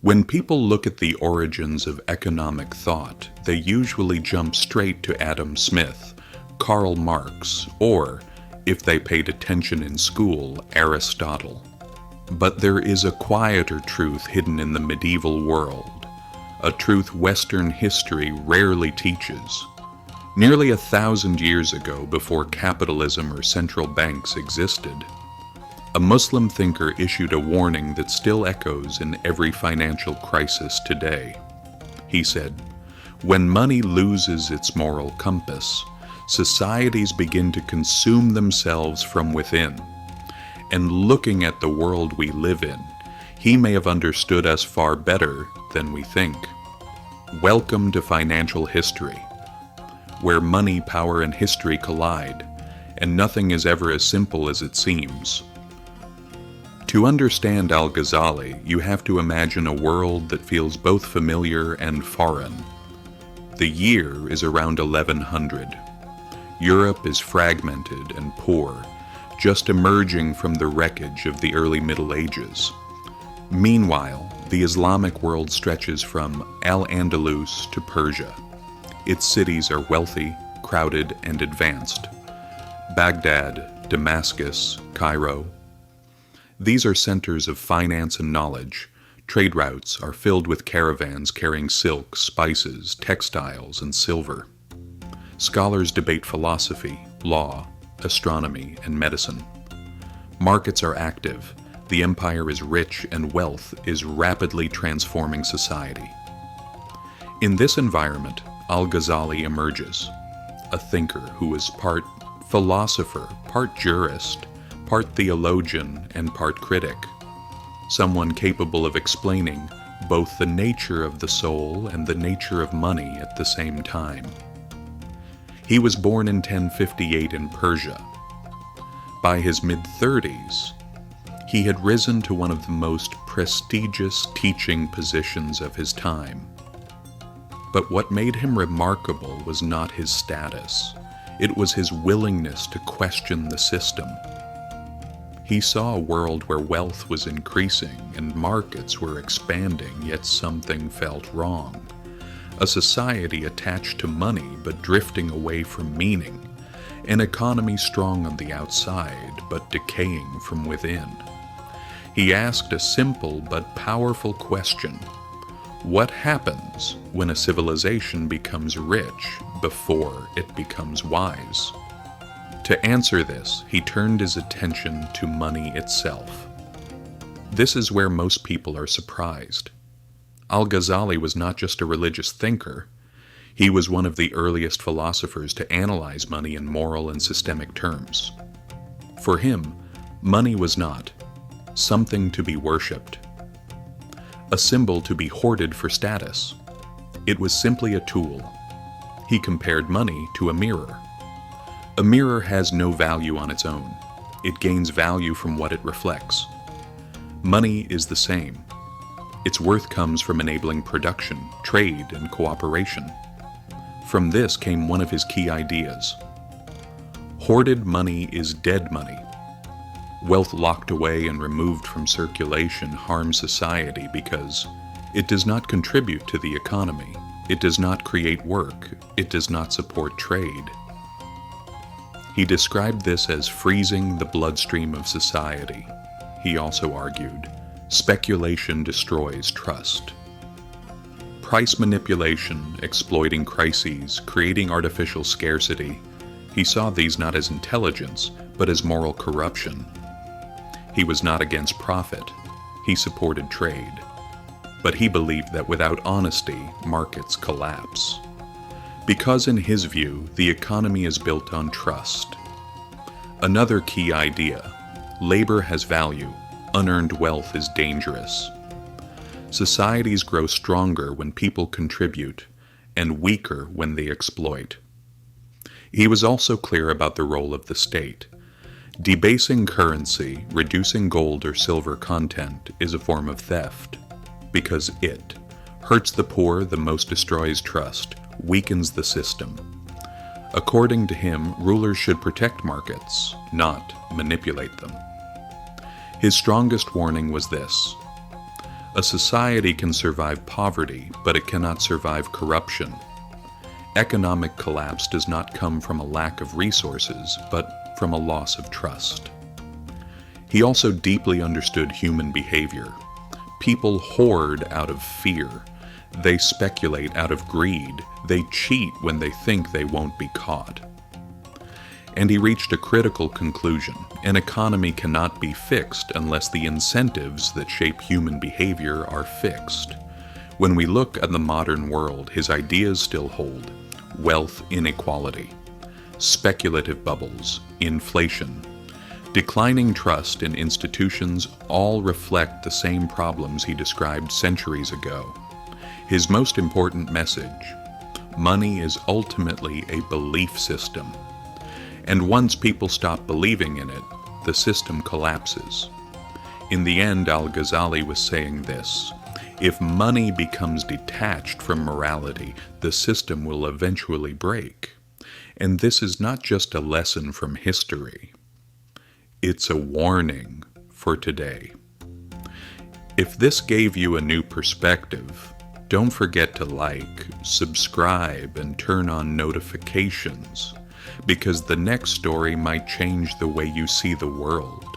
When people look at the origins of economic thought, they usually jump straight to Adam Smith, Karl Marx, or, if they paid attention in school, Aristotle. But there is a quieter truth hidden in the medieval world, a truth Western history rarely teaches. Nearly 1,000 years ago, before capitalism or central banks existed, a Muslim thinker issued a warning that still echoes in every financial crisis today. He said, "When money loses its moral compass, societies begin to consume themselves from within. And looking at the world we live in, he may have understood us far better than we think." Welcome to financial history, where money, power, and history collide, and nothing is ever as simple as it seems. To understand Al-Ghazali, you have to imagine a world that feels both familiar and foreign. The year is around 1100. Europe is fragmented and poor, just emerging from the wreckage of the early Middle Ages. Meanwhile, the Islamic world stretches from Al-Andalus to Persia. Its cities are wealthy, crowded, and advanced. Baghdad, Damascus, Cairo. These are centers of finance and knowledge. Trade routes are filled with caravans carrying silk, spices, textiles, and silver. Scholars debate philosophy, law, astronomy, and medicine. Markets are active. The empire is rich, and wealth is rapidly transforming society. In this environment, Al-Ghazali emerges, a thinker who is part philosopher, part jurist, part theologian, and part critic, someone capable of explaining both the nature of the soul and the nature of money at the same time. He was born in 1058 in Persia. By his mid-30s, he had risen to one of the most prestigious teaching positions of his time. But what made him remarkable was not his status. It was his willingness to question the system. He saw a world where wealth was increasing and markets were expanding, yet something felt wrong. A society attached to money but drifting away from meaning. An economy strong on the outside but decaying from within. He asked a simple but powerful question. What happens when a civilization becomes rich before it becomes wise? To answer this, he turned his attention to money itself. This is where most people are surprised. Al-Ghazali was not just a religious thinker. He was one of the earliest philosophers to analyze money in moral and systemic terms. For him, money was not something to be worshipped, a symbol to be hoarded for status. It was simply a tool. He compared money to a mirror. A mirror has no value on its own. It gains value from what it reflects. Money is the same. Its worth comes from enabling production, trade, and cooperation. From this came one of his key ideas. Hoarded money is dead money. Wealth locked away and removed from circulation harms society because it does not contribute to the economy. It does not create work. It does not support trade. He described this as freezing the bloodstream of society. He also argued, speculation destroys trust. Price manipulation, exploiting crises, creating artificial scarcity. He saw these not as intelligence, but as moral corruption. He was not against profit. He supported trade. But he believed that without honesty, markets collapse. Because in his view, the economy is built on trust. Another key idea, labor has value, unearned wealth is dangerous. Societies grow stronger when people contribute, and weaker when they exploit. He was also clear about the role of the state. Debasing currency, reducing gold or silver content, is a form of theft, because it hurts the poor the most, destroys trust, weakens the system. According to him, rulers should protect markets, not manipulate them. His strongest warning was this: A society can survive poverty, but it cannot survive corruption. Economic collapse does not come from a lack of resources, but from a loss of trust. He also deeply understood human behavior. People hoard out of fear. They speculate out of greed. They cheat when they think they won't be caught. And he reached a critical conclusion. An economy cannot be fixed unless the incentives that shape human behavior are fixed. When we look at the modern world, his ideas still hold. Wealth inequality, speculative bubbles, inflation, declining trust in institutions all reflect the same problems he described centuries ago. His most important message: money is ultimately a belief system. And once people stop believing in it, the system collapses. In the end, Al-Ghazali was saying this: if money becomes detached from morality, the system will eventually break. And this is not just a lesson from history. It's a warning for today. If this gave you a new perspective, don't forget to like, subscribe, and turn on notifications, because the next story might change the way you see the world.